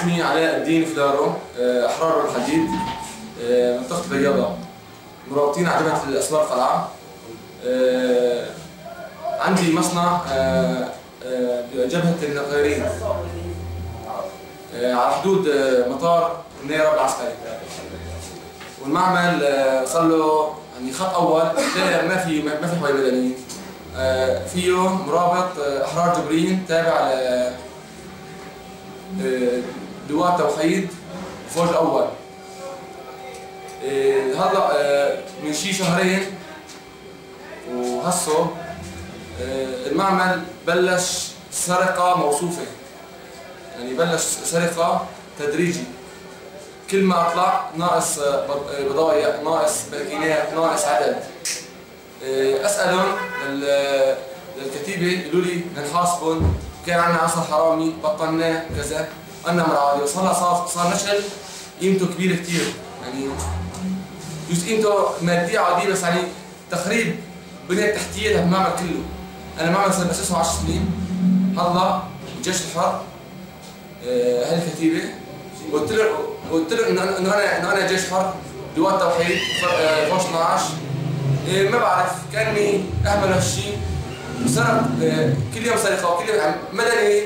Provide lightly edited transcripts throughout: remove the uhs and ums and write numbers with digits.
اسمي علاء الدين فلارو، أحرار الحديد، منطقة بياضة، مرابطين على جبهة الأسوار قلعة. عندي مصنع بجبهة النقيرين على حدود مطار النيرة العسكري. والمعمل صار له يعني خط أول، ما في حوالي مدنيين. فيه مرابط أحرار جبرين تابع لواء توحيد الفوج الأول. هلا من شي شهرين وهسه المعمل بلش سرقة موصوفة، يعني بلش سرقة تدريجي. كل ما اطلع ناقص بضايع، ناقص باكينات، ناقص عدد. اسالهم للكتيبه يقولوا لي بدنا نحاسبهم، كان عندنا عصا حرامي بطلناه كذا، قلنا مرعاده، صار نشل قيمته كبيره كثير، يعني جزء قيمته ماديه عاديه، بس يعني تخريب بنيه تحتيه للمعمل كله. انا معمل صار باسسه 10 سنين. هلا الجيش الحر هالكتيبه قلت له انه انا جيش حر لواء توحيد فوج 12. ما بعرف، كاني اهمل هالشيء. سرق كل يوم سرقه، وكل يوم مدني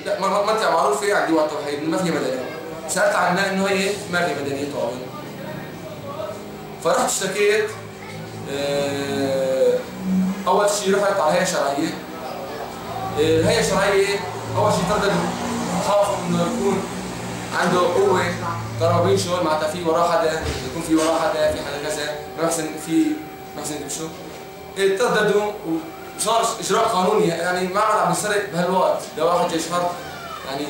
لا منطقه معروفه عند لواء توحيد ما فيها مدني. سالت عنها انه هي ما في مدني طبعا. فرحت اشتكيت. اول شيء رحت على الهيئه الشرعيه. الهيئه الشرعيه اول شيء ترددوا، خافوا انه يكون عنده قوه ضربين شغل معناتها في وراه حدا، يكون في وراه حدا، في حدا كذا، ما بحسن تمشوا. ترددوا وصار اجراء قانوني، يعني المعمل عم يسرق بهالوقت لواحد جيش حر، يعني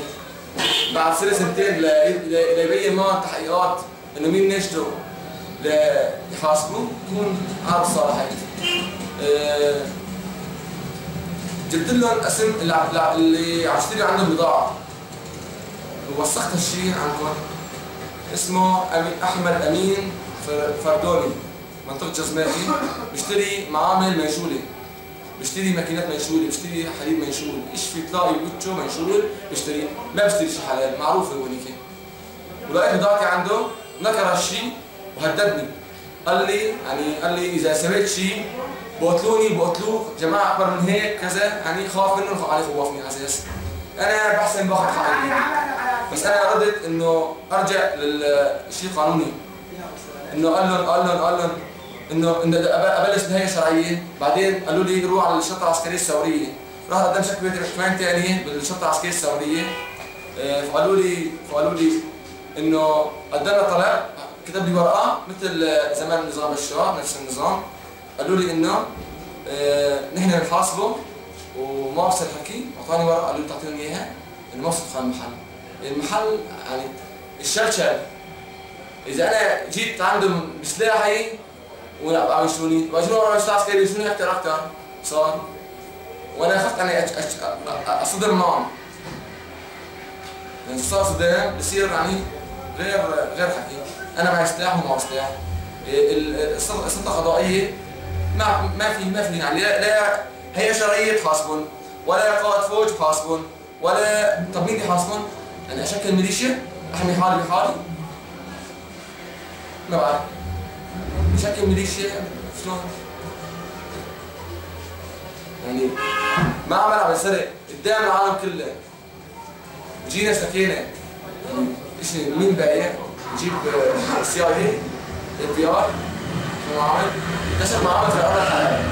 بعد سنتين ليبين معهم تحقيقات انه مين نشده ليحاسبوا، يكون عارف الصلاحيه. جبت لهم اسم اللي عم يشتري عندهم بضاعه، ووثقت هالشيء عندكم. اسمه احمد امين فردوني، منطقه جزماتي. بيشتري معامل منشوله، بيشتري ماكينات منشوله، بيشتري حديد منشول، ايش في تلاقي بوتشو منشول بيشتري، ما بيشتري شيء حلال، معروفه هونيك. ولقيت بضاعتي عنده، نكر هالشيء وهددني. قال لي اذا سويت شيء بقتلوك جماعه اكبر من هيك كذا، يعني خاف منهم علي خوفني على اساس انا بحسن باخذ حقي. بس انا ردت انه ارجع للشيء القانوني، انه قال لهم انه ابلش بالهيئه الشرعيه. بعدين قالوا لي روح على الشرطه العسكريه الثوريه. رحت قدام شكوى كمان ثانيه بالشرطه العسكريه الثوريه. فقالوا لي انه قدمنا طلب، كتب لي ورقه مثل زمان نظام بشار، نفس النظام. قالوا لي انه نحن بنحاسبه وما وصل الحكي. اعطاني ورقه قالوا لي تعطيهم اياها انه ما وصل دخان المحل يعني الشلشل. اذا انا جيت عندهم بسلاحي وعم يشوني ورا الشرطه العسكريه يشوني اكثر صار. وانا خفت اني اصدم معهم، يعني صار صدام بصير يعني غير حكي. انا معي سلاح ومعه سلاح. السلطه القضائيه ما في يعني لا هيئه شرعيه تحاسبهم، ولا قائد فوج تحاسبهم، ولا طب مين يحاسبهم؟ يعني اشكل ميليشيا احمي حالي بحالي؟ ما بعرف. بشكل ميليشيا شلون؟ يعني معمل عم يسرق قدام العالم كله. جينا اشتكينا، يعني ايش مين بايع؟ نجيب سي اي دي FBI معمل نشر معمل في الارض الحلال.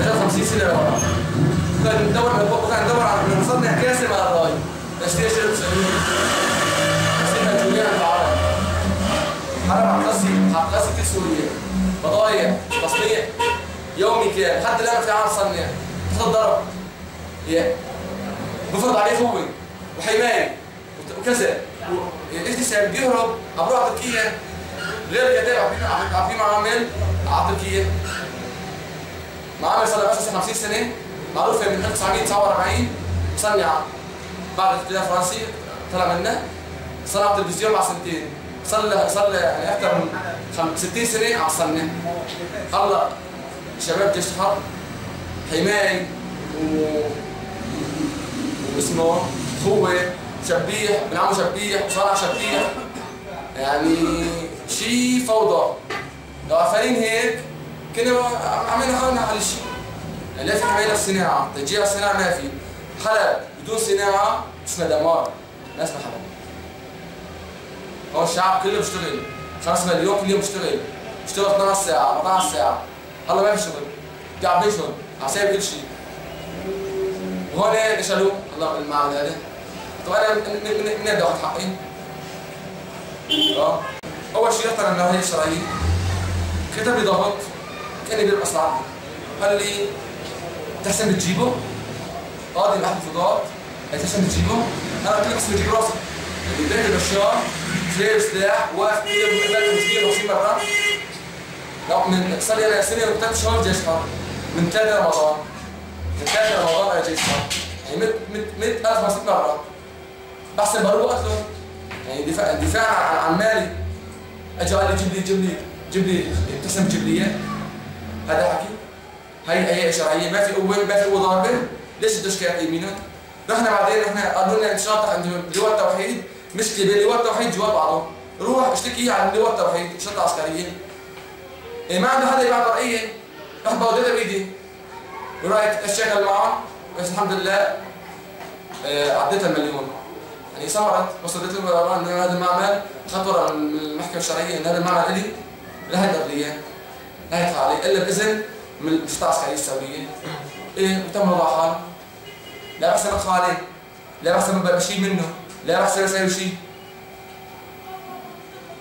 اجى 50 سنه ورا. كان ندور على مصنع كاسه مع الراي نشتري شرب سليم. نسينا الجميع العالم. حرب عبقاسي كل سوريا. بضايع، تصنيع يومي كان، حتى الان في عام صنع. تحت الضرب. بفرض عليه قوه وحمايه وكذا. ايش السبب؟ بيهرب عبر تركيا. غير الكتاب عم في معامل على تركيا. معامل صار لها 50 سنه، معروفه من 1949، مصنعه بعد الاحتلال الفرنسي طلع منها. صنع تلفزيون بعد سنتين. صار له يعني اكثر من 60 سنه عم تصنع. هلا شباب جيش الحرب حمايه واسمه قوه شبيح ابن عمه شبيح وصالح شبيح، يعني شيء فوضى. لو عارفين هيك كنا عملنا حالنا على الشيء. يعني لا في حماية للصناعة، تشجيع الصناعة ما في. حلب بدون صناعة اسمها دمار، ناس ما حلب. هو الشعب كله بيشتغل 5 مليون كل يوم بيشتغل 12 ساعة 14 ساعة، هلا ما في شغل، قاعد بيشتغل على سايب كل شيء. وهون ايش قالوا؟ الله المعهد هذا. طب انا من بدي اخذ حقي؟ اول شيء اختار النواهي الشرعية، كتب لي ضغط كاني بيرقص العقل، قال لي تحسن بتجيبه؟ قاضي المحافظات تحسن بتجيبه؟ انا قلت لك بس بجيب راسي. اللي بين البشار جايب سلاح واقف كثير مقبل 50 مرة. لو صار لي انا سنة و3 شهور جيش حر من 3 رمضان. من 3 رمضان انا جيش حر. يعني مت 1000 مرة. بحسن بروق قتله. يعني دفاع عن مالي. اجى قال لي جيب لي ابتسم جيب لي اياه. هذا حكي؟ هي شرعية، ما في قوة ضاربة. ليش بدك شكاية يمينك؟ رحنا بعدين قالوا لنا انت شاطح عند لواء التوحيد، مشكلة بين لواء التوحيد جوا بعضهم، روح اشتكي عند لواء التوحيد، شرطة عسكرية. ما عنده حدا يبعت رأيي، رحت بوديتها بإيدي. ورأيت اشتغل معهم، بس الحمد لله عديت المليون. يعني صارت وصلت لهم ان هذا المعمل اخذت ورقة من المحكمة الشرعية ان هذا المعمل الي لا هيقدر لي لا يدفع علي الا بإذن من الشرطة العسكرية السورية. وتم موضوع حال. لا بحسن خالي، لا بحسن بشيل منه، لا بحسن اسوي شيء.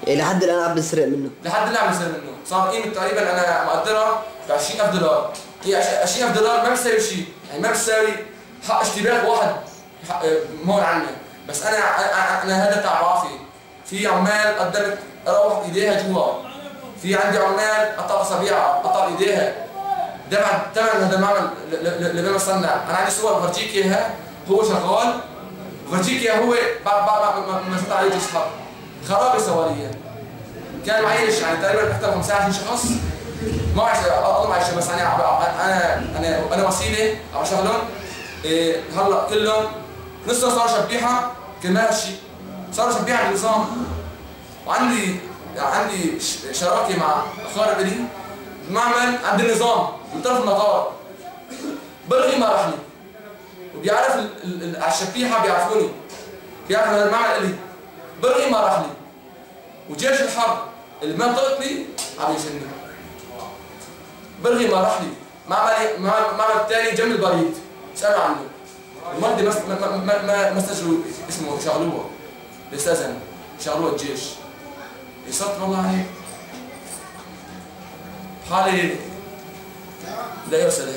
يعني لحد الان عم بنسرق منه؟ لحد الان عم بنسرق منه، صار قيمة تقريبا انا مقدرها ب $20,000. هي $20,000 ما بتساوي شيء، يعني ما بتساوي حق اشتباك واحد هون عنا، بس انا هذا تعب عافية. في عمال قدمت روحت ايديها جوا، في عندي عمال قطع اصابيعها، قطع ايديها. دفع ثمن هذا المعمل اللي بصنع. انا عندي صور بفرجيك اياها، هو شغال بفرجيك اياها هو بعد ما فتح عليه جيش حرب. خرابه سواريه. كان معيش يعني تقريبا اكثر من 25 شخص. ما بعرف الله معيش، بس انا وسيله عم شغلهم. هلا كلهم نصهم صاروا شبيحه كرمال هالشيء. صاروا شبيحه بالنظام. وعندي شراكه مع اقارب الي معمل عند النظام من طرف المطار. بلغي ما راح لي وبيعرف على الشبيحه بيعرفوني، بيعرف هذا المعمل الي. بلغي ما راح لي وجيش الحرب اللي ما طلت لي عم يشني. بلغي ما راح لي معمل ثاني جنب البريد سألوا عنه. المرضي ما استجروا اسمه شغلوه الاستاذن شغلوه الجيش. يسطر الله عليك حالي لا يرسل.